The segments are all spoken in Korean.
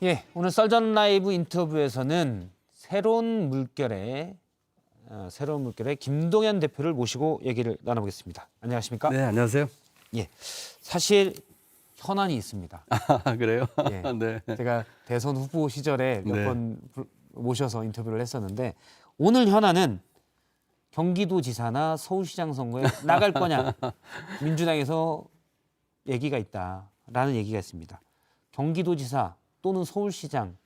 예, 오늘 썰전 라이브 인터뷰에서는 새로운 물결의 김동연 대표를 모시고 얘기를 나눠보겠습니다. 안녕하십니까? 네, 안녕하세요. 예, 사실 현안이 있습니다. 아, 그래요? 예, 네. 제가 대선 후보 시절에 몇 네. 번 모셔서 인터뷰를 했었는데 오늘 현안은 경기도지사나 서울시장 선거에 나갈 거냐 민주당에서 얘기가 있다라는 얘기가 있습니다. 경기도지사 또는 서울시장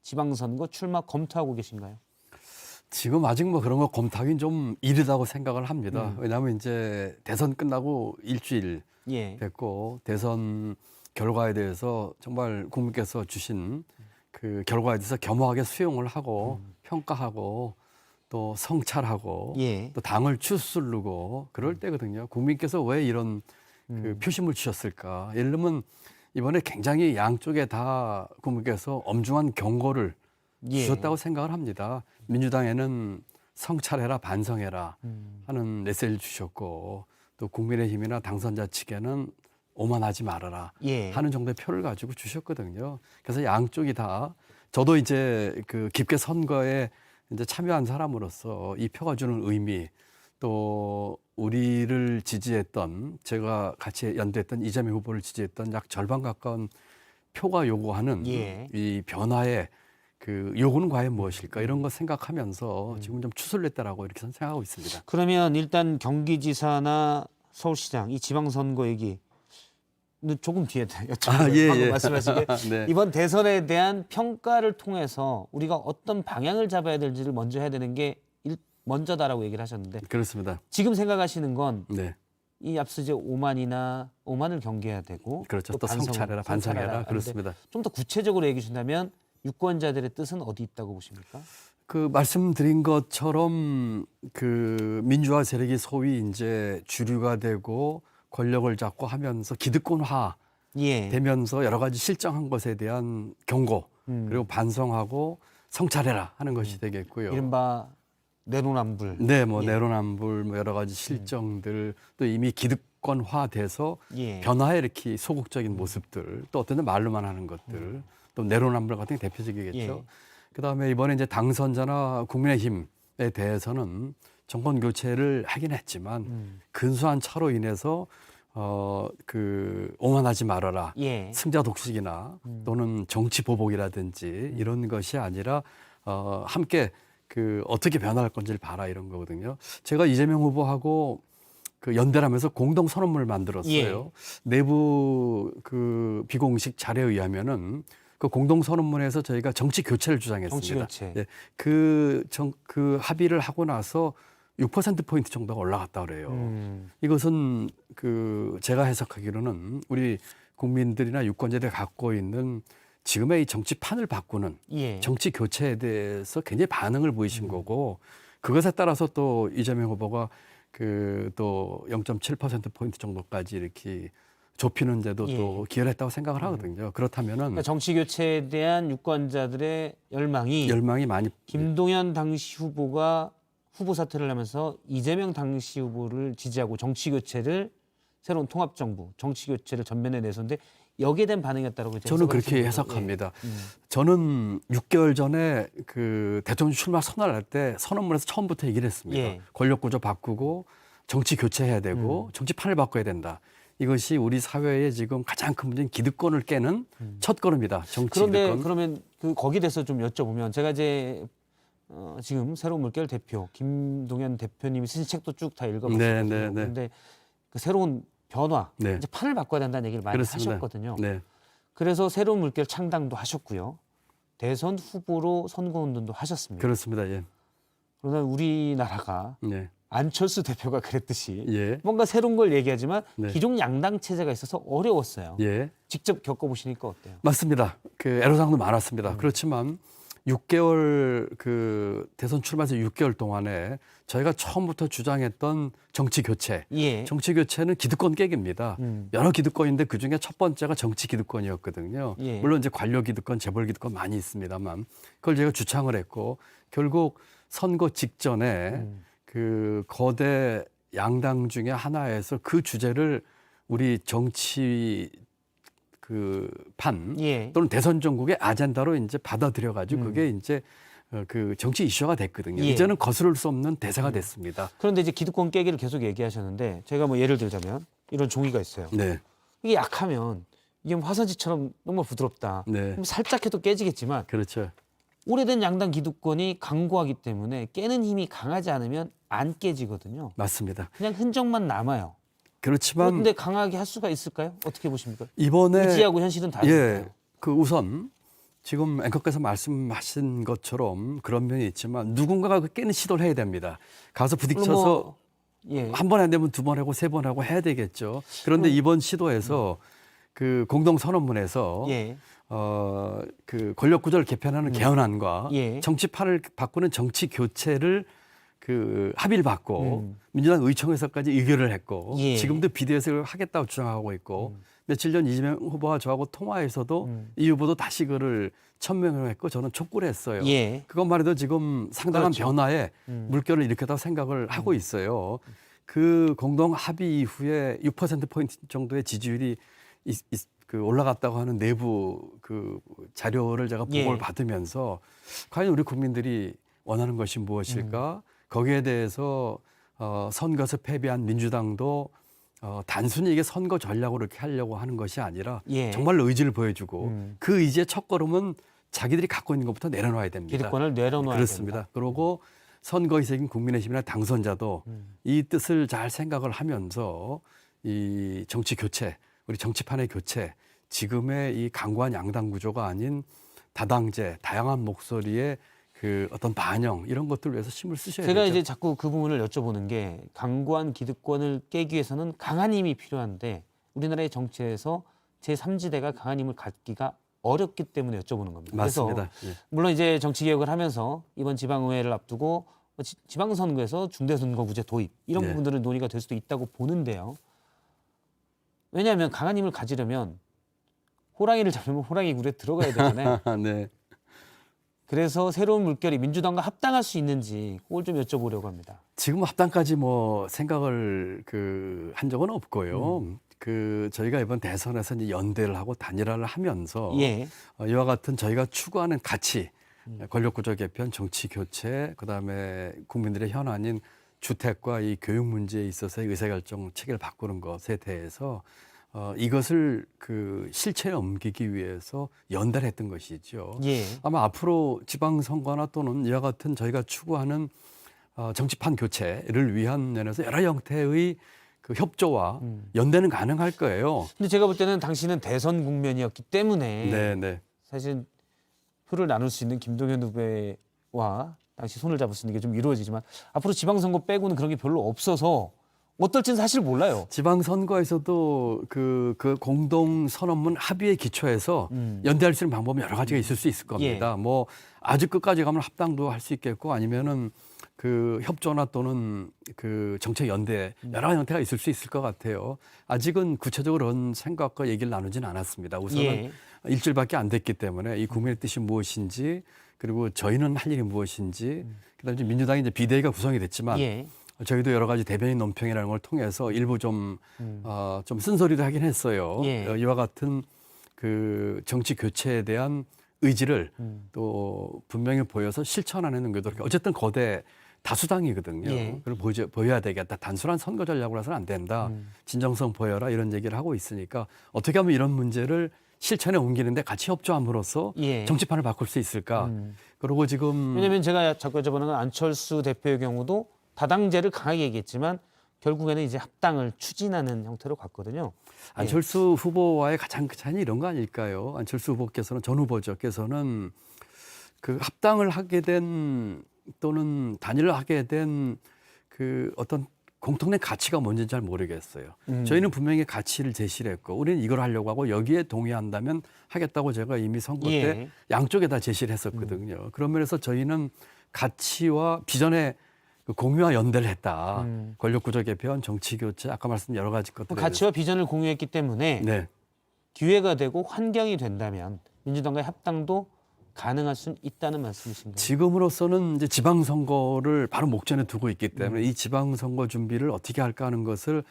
지방선거 출마 검토하고 계신가요? 지금 아직 뭐 그런 거 검토하기는 좀 이르다고 생각을 합니다. 왜냐하면 이제 대선 끝나고 일주일 예. 됐고 대선 결과에 대해서 정말 국민께서 주신 그 결과에 대해서 겸허하게 수용을 하고 평가하고 또 성찰하고 예. 또 당을 추스르고 그럴 때거든요. 국민께서 왜 이런 그 표심을 주셨을까? 예를 들면 이번에 굉장히 양쪽에 다 국민께서 엄중한 경고를 예. 주셨다고 생각을 합니다. 민주당에는 성찰해라 반성해라 하는 메시지를 주셨고 또 국민의힘이나 당선자 측에는 오만하지 말아라 예. 하는 정도의 표를 가지고 주셨거든요. 그래서 양쪽이 다 저도 이제 그 깊게 선거에 이제 참여한 사람으로서 이 표가 주는 의미 또 우리를 지지했던 제가 같이 연대했던 이재명 후보를 지지했던 약 절반 가까운 표가 요구하는 예. 이 변화의 그 요구는 과연 무엇일까 이런 거 생각하면서 지금 좀 추슬렸다라고 이렇게 생각하고 있습니다. 그러면 일단 경기지사나 서울시장 이 지방선거 얘기 조금 뒤에 여쭤볼게요. 예, 방금 예. 말씀하시게 네. 이번 대선에 대한 평가를 통해서 우리가 어떤 방향을 잡아야 될지를 먼저 해야 되는 게 먼저다라고 얘기를 하셨는데 그렇습니다. 지금 생각하시는 건 네. 이 앞서 이제 오만을 경계해야 되고 그렇죠. 또 성찰해라, 반성해라. 그렇습니다. 좀 더 구체적으로 얘기해 주신다면 유권자들의 뜻은 어디 있다고 보십니까? 그 말씀드린 것처럼 그 민주화 세력이 소위 이제 주류가 되고 권력을 잡고 하면서 기득권화 예. 되면서 여러 가지 실정한 것에 대한 경고 그리고 반성하고 성찰해라 하는 것이 되겠고요. 이른바 내로남불. 네, 뭐 예. 내로남불, 뭐 여러 가지 실정들 또 이미 기득권화돼서 예. 변화에 이렇게 소극적인 모습들 또 어떤 데 말로만 하는 것들 또 내로남불 같은 게 대표적이겠죠. 예. 그다음에 이번에 이제 당선자나 국민의힘에 대해서는 정권 교체를 하긴 했지만 근소한 차로 인해서 그 오만하지 말아라. 예. 승자 독식이나 또는 정치 보복이라든지 이런 것이 아니라 함께 그 어떻게 변화할 건지를 봐라 이런 거거든요. 제가 이재명 후보하고 그 연대를 하면서 공동 선언문을 만들었어요. 예. 내부 그 비공식 자료에 의하면은 그 공동 선언문에서 저희가 정치 교체를 주장했습니다. 정치 교체. 예. 그 합의를 하고 나서 6%포인트 정도가 올라갔다 그래요. 이것은 그 제가 해석하기로는 우리 국민들이나 유권자들이 갖고 있는 지금의 이 정치판을 바꾸는 예. 정치 교체에 대해서 굉장히 반응을 보이신 거고 그것에 따라서 또 이재명 후보가 그 또 0.7%포인트 정도까지 이렇게 좁히는데도 예. 또 기여를 했다고 생각을 하거든요. 그렇다면은 그러니까 정치 교체에 대한 유권자들의 열망이 열망이 많이 김동연 당시 후보가 후보 사퇴를 하면서 이재명 당시 후보를 지지하고 정치 교체를 새로운 통합 정부 정치 교체를 전면에 내서인데 여기에 대한 반응이었다고 저는 그렇게 해석합니다. 저는 6개월 전에 그 대통령 출마 선언할 때 선언문에서 처음부터 얘기를 했습니다. 예. 권력 구조 바꾸고 정치 교체해야 되고 정치판을 바꿔야 된다. 이것이 우리 사회의 지금 가장 큰 문제인 기득권을 깨는 첫 걸음이다. 정치 그런데 기득권. 그러면 그 거기에 대해서 좀 여쭤보면 제가 이제 지금 새로운 물결 대표 김동연 대표님이 쓰신 책도 쭉 다 읽어봤거든요. 네, 네, 네. 그런데 그 새로운 변화, 네. 이제 판을 바꿔야 된다는 얘기를 많이 그렇습니다. 하셨거든요. 네. 그래서 새로운 물결 창당도 하셨고요. 대선 후보로 선거운동도 하셨습니다. 그렇습니다. 예. 그러나 우리나라가 네. 안철수 대표가 그랬듯이 예. 뭔가 새로운 걸 얘기하지만 네. 기존 양당 체제가 있어서 어려웠어요. 예. 직접 겪어보시니까 어때요? 맞습니다. 그 애로사항도 많았습니다. 그렇지만 6개월 그 대선 출마해서 6개월 동안에 저희가 처음부터 주장했던 정치 교체. 예. 정치 교체는 기득권 깨기입니다. 여러 기득권인데 그 중에 첫 번째가 정치 기득권이었거든요. 예. 물론 이제 관료 기득권, 재벌 기득권 많이 있습니다만 그걸 제가 주창을 했고 결국 선거 직전에 그 거대 양당 중에 하나에서 그 주제를 우리 정치 그 판 예. 또는 대선 전국의 아젠다로 이제 받아들여가지고 그게 이제 그 정치 이슈가 됐거든요. 예. 이제는 거스를 수 없는 대세가 됐습니다. 그런데 이제 기득권 깨기를 계속 얘기하셨는데 제가 뭐 예를 들자면 이런 종이가 있어요. 네, 이게 약하면 이게 뭐 화산지처럼 너무 부드럽다. 네, 그럼 살짝 해도 깨지겠지만 그렇죠. 오래된 양당 기득권이 강고하기 때문에 깨는 힘이 강하지 않으면 안 깨지거든요. 맞습니다. 그냥 흔적만 남아요. 그렇지만 그런데 강하게 할 수가 있을까요? 어떻게 보십니까? 이번에 의지하고 현실은 다르니까요. 예, 그 우선 지금 앵커께서 말씀하신 것처럼 그런 면이 있지만 누군가가 그 깨는 시도를 해야 됩니다. 가서 부딪혀서 뭐, 예. 한 번 안 되면 두 번 하고 세 번 하고 해야 되겠죠. 그런데 이번 시도에서 그 공동 선언문에서 예. 그 권력 구조를 개편하는 개헌안과 예. 정치판을 바꾸는 정치 교체를 그 합의를 받고 민주당 의총에서까지 의결을 했고 예. 지금도 비대위에서 하겠다고 주장하고 있고 며칠 전 이재명 후보와 저하고 통화에서도 이 후보도 다시 그를 천명을 했고 저는 촉구를 했어요. 예. 그것만 해도 지금 상당한 그렇죠. 변화에 물결을 일으켰다고 생각을 하고 있어요. 그 공동 합의 이후에 6%포인트 정도의 지지율이 그 올라갔다고 하는 내부 그 자료를 제가 보고를 예. 받으면서 과연 우리 국민들이 원하는 것이 무엇일까? 거기에 대해서 선거에서 패배한 민주당도 단순히 이게 선거 전략으로 이렇게 하려고 하는 것이 아니라 예. 정말 의지를 보여주고 그 의지의 첫걸음은 자기들이 갖고 있는 것부터 내려놔야 됩니다. 기득권을 내려놓아야 그렇습니다. 된다. 그리고 선거에 새긴 국민의힘이나 당선자도 이 뜻을 잘 생각을 하면서 이 정치 교체, 우리 정치판의 교체, 지금의 이 강고한 양당 구조가 아닌 다당제, 다양한 목소리의 그 어떤 반영 이런 것들을 위해서 힘을 쓰셔야 제가 되죠. 이제 자꾸 그 부분을 여쭤보는 게 강고한 기득권을 깨기 위해서는 강한 힘이 필요한데 우리나라의 정치에서 제3지대가 강한 힘을 갖기가 어렵기 때문에 여쭤보는 겁니다. 맞습니다. 그래서 물론 이제 정치 개혁을 하면서 이번 지방의회를 앞두고 지방선거에서 중대선거구제 도입 이런 네. 부분들은 논의가 될 수도 있다고 보는데요. 왜냐하면 강한 힘을 가지려면 호랑이를 잡으면 호랑이 굴에 들어가야 되잖아요. 네. 그래서 새로운 물결이 민주당과 합당할 수 있는지 그걸 좀 여쭤보려고 합니다. 지금 합당까지 뭐 생각을 그 한 적은 없고요. 그 저희가 이번 대선에서 이제 연대를 하고 단일화를 하면서 예. 이와 같은 저희가 추구하는 가치, 권력구조 개편, 정치 교체, 그다음에 국민들의 현안인 주택과 이 교육 문제에 있어서의 의사결정 체계를 바꾸는 것에 대해서 이것을 그 실체에 옮기기 위해서 연대를 했던 것이죠. 예. 아마 앞으로 지방선거나 또는 이와 같은 저희가 추구하는 정치판 교체를 위한 면에서 여러 형태의 그 협조와 연대는 가능할 거예요. 근데 제가 볼 때는 당신은 대선 국면이었기 때문에 네, 네. 사실 표를 나눌 수 있는 김동연 후배와 당시 손을 잡을 수 있는 게 좀 이루어지지만 앞으로 지방선거 빼고는 그런 게 별로 없어서 어떨지는 사실 몰라요. 지방선거에서도 그 공동 선언문 합의에 기초해서 연대할 수 있는 방법은 여러 가지가 있을 수 있을 겁니다. 뭐 아주 끝까지 가면 합당도 할 수 있겠고 아니면은 그 협조나 또는 그 정책 연대 여러 형태가 있을 수 있을 것 같아요. 아직은 구체적으로 그런 생각과 얘기를 나누진 않았습니다. 우선은 예. 일주일밖에 안 됐기 때문에 이 국민의 뜻이 무엇인지 그리고 저희는 할 일이 무엇인지 그다음에 이제 민주당이 이제 비대위가 구성이 됐지만 예. 저희도 여러 가지 대변인 논평이라는 걸 통해서 일부 좀 쓴소리도 하긴 했어요. 예. 이와 같은 그 정치 교체에 대한 의지를 또 분명히 보여서 실천하는 의도로 어쨌든 거대 다수당이거든요. 예. 그걸 보여야 되겠다. 단순한 선거 전략으로 해서는 안 된다. 진정성 보여라 이런 얘기를 하고 있으니까 어떻게 하면 이런 문제를 실천에 옮기는데 같이 협조함으로써 예. 정치판을 바꿀 수 있을까? 그리고 지금 왜냐하면 제가 자꾸 여쭤보는 건 안철수 대표의 경우도 다당제를 강하게 얘기했지만 결국에는 이제 합당을 추진하는 형태로 갔거든요. 안철수 후보와의 가장 큰 차이는 이런 거 아닐까요? 안철수 후보께서는 전 후보께서는 그 합당을 하게 된 또는 단일을 하게 된 그 어떤 공통된 가치가 뭔지는 잘 모르겠어요. 저희는 분명히 가치를 제시를 했고 우리는 이걸 하려고 하고 여기에 동의한다면 하겠다고 제가 이미 선거 때 예. 양쪽에 다 제시를 했었거든요. 그런 면에서 저희는 가치와 비전의 그 공유와 연대를 했다. 권력구조 개편, 정치교체, 아까 말씀 여러 가지 것들. 가치와 비전을 공유했기 때문에 네. 기회가 되고 환경이 된다면 민주당과의 합당도 가능할 수 있다는 말씀이신가요? 지금으로서는 이제 지방선거를 바로 목전에 두고 있기 때문에 이 지방선거 준비를 어떻게 할까 하는 것을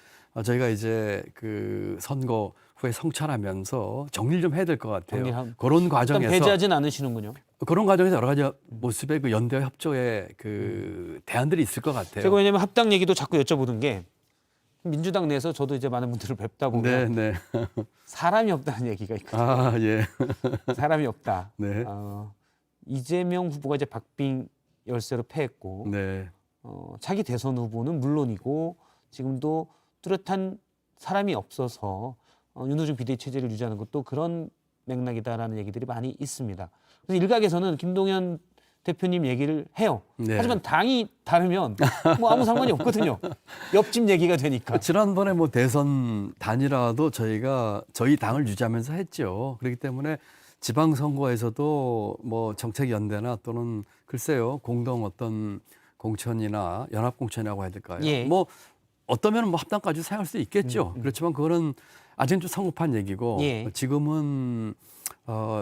저희가 이제 그 선거 후에 성찰하면서 정리를 좀 해야 될 것 같아요. 정리함. 그런 일단 과정에서 배제하진 않으시는군요. 그런 과정에서 여러 가지 모습의 그 연대와 협조의 그 대안들이 있을 것 같아요. 제가 왜냐하면 합당 얘기도 자꾸 여쭤보는 게 민주당 내에서 저도 이제 많은 분들을 뵙다 보면 네. 사람이 없다는 얘기가 있거든요. 아, 예. 사람이 없다. 네. 이재명 후보가 이제 박빙 열세로 패했고 네. 차기 대선 후보는 물론이고 지금도 뚜렷한 사람이 없어서 윤호중 비대위 체제를 유지하는 것도 그런 맥락이다라는 얘기들이 많이 있습니다. 그래서 일각에서는 김동연 대표님 얘기를 해요. 네. 하지만 당이 다르면 뭐 아무 상관이 없거든요. 옆집 얘기가 되니까. 지난번에 뭐 대선 단일화도 저희가 저희 당을 유지하면서 했죠. 그렇기 때문에 지방선거에서도 뭐 정책연대나 또는 글쎄요 공동 어떤 공천이나 연합공천이라고 해야 될까요? 예. 뭐 어떠면 뭐 합당까지 사용할 수 있겠죠. 그렇지만 그거는 아직은 좀 성급한 얘기고 예. 지금은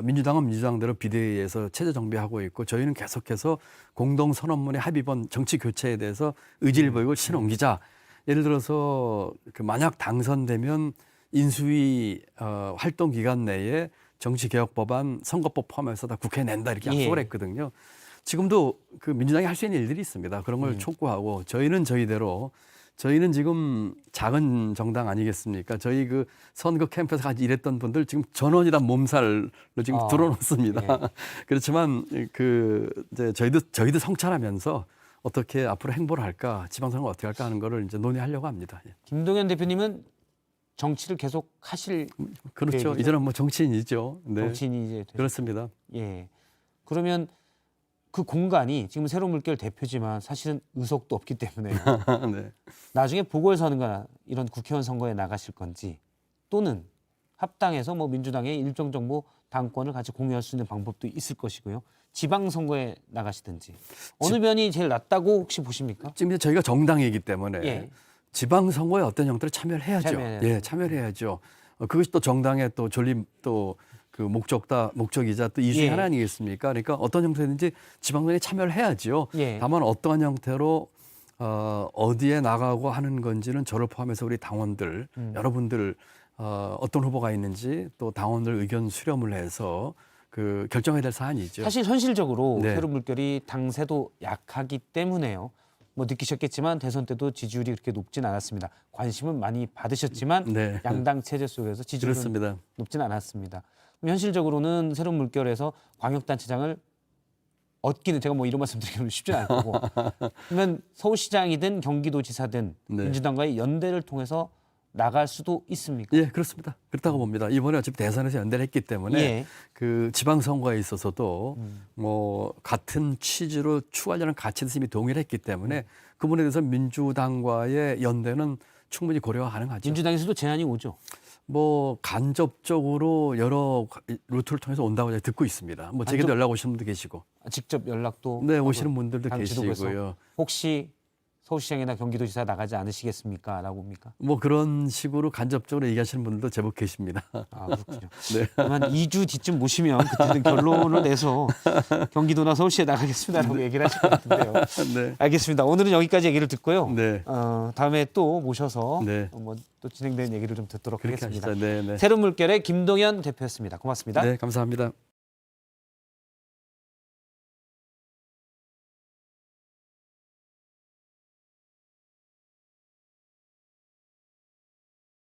민주당은 민주당대로 비대위에서 체제 정비하고 있고 저희는 계속해서 공동 선언문의 합의본 정치 교체에 대해서 의지를 보이고 신옮기자. 예를 들어서 그 만약 당선되면 인수위 활동 기간 내에 정치개혁법안, 선거법 포함해서 다 국회에 낸다 이렇게 약속을 예. 했거든요. 지금도 그 민주당이 할 수 있는 일들이 있습니다. 그런 걸 촉구하고 저희는 저희대로 저희는 지금 작은 정당 아니겠습니까? 저희 그 선거 캠프에서 같이 일했던 분들 지금 전원이 다 몸살로 지금 들어놓습니다. 예. 그렇지만 그 이제 저희도 성찰하면서 어떻게 앞으로 행보를 할까, 지방선거 어떻게 할까 하는 거를 이제 논의하려고 합니다. 예. 김동연 대표님은 정치를 계속 하실 그렇죠. 계획이죠? 이제는 뭐 정치인이죠. 네. 정치인이 이제 그렇습니다. 예. 그러면 그 공간이 지금 새로운 물결 대표지만 사실은 의석도 없기 때문에 네. 나중에 보궐선거나 이런 국회의원 선거에 나가실 건지 또는 합당해서 뭐 민주당의 일정 정도 당권을 같이 공유할 수 있는 방법도 있을 것이고요. 지방선거에 나가시든지 어느 면이 제일 낫다고 혹시 보십니까? 지금 이제 저희가 정당이기 때문에 예. 지방선거에 어떤 형태로 참여를 해야죠. 참여해야죠. 예, 참여를 해야죠. 그것이 또 정당의 또 존립 또 그 목적이자 또 이유 중에 예. 하나 아니겠습니까? 그러니까 어떤 형태든지 지방선거에 참여를 해야죠. 예. 다만 어떠한 형태로 어디에 나가고 하는 건지는 저를 포함해서 우리 당원들 여러분들 어떤 후보가 있는지 또 당원들 의견 수렴을 해서 그 결정해야 될 사안이죠. 사실 현실적으로 네. 새로운 물결이 당세도 약하기 때문에요. 뭐 느끼셨겠지만 대선 때도 지지율이 그렇게 높진 않았습니다. 관심은 많이 받으셨지만 네. 양당 체제 속에서 지지율은 그렇습니다. 높진 않았습니다. 그럼 현실적으로는 새로운 물결에서 광역단체장을 얻기는 제가 뭐 이런 말씀드리기는 쉽지 않을 거고 그러면 서울시장이든 경기도지사든 네. 민주당과의 연대를 통해서 나갈 수도 있습니까? 예, 그렇습니다. 그렇다고 봅니다. 이번에 어차피 대선에서 연대를 했기 때문에 예. 그 지방선거에 있어서도 뭐 같은 취지로 추구하려는 가치에 이미 동의를 했기 때문에 그 부분에 대해서 민주당과의 연대는 충분히 고려가 가능하죠. 민주당에서도 제안이 오죠. 뭐 간접적으로 여러 루트를 통해서 온다고 제가 듣고 있습니다. 뭐 제게도 연락 오시는 분도 계시고, 직접 연락도 네 하고 오시는 분들도 당 지도부에서 계시고요. 혹시 서울시장이나 경기도지사 나가지 않으시겠습니까? 라고 합니까? 뭐 그런 식으로 간접적으로 얘기하시는 분들도 제법 계십니다. 아, 그렇군요. 네. 한 2주 뒤쯤 모시면 그때는 결론을 내서 경기도나 서울시에 나가겠습니다라고 얘기를 하실 것 같은데요. 네. 알겠습니다. 오늘은 여기까지 얘기를 듣고요. 네. 다음에 또 모셔서 네. 뭐 또 진행되는 얘기를 좀 듣도록 그렇게 하겠습니다. 하시죠. 네, 네. 새로운 물결의 김동연 대표였습니다. 고맙습니다. 네, 감사합니다.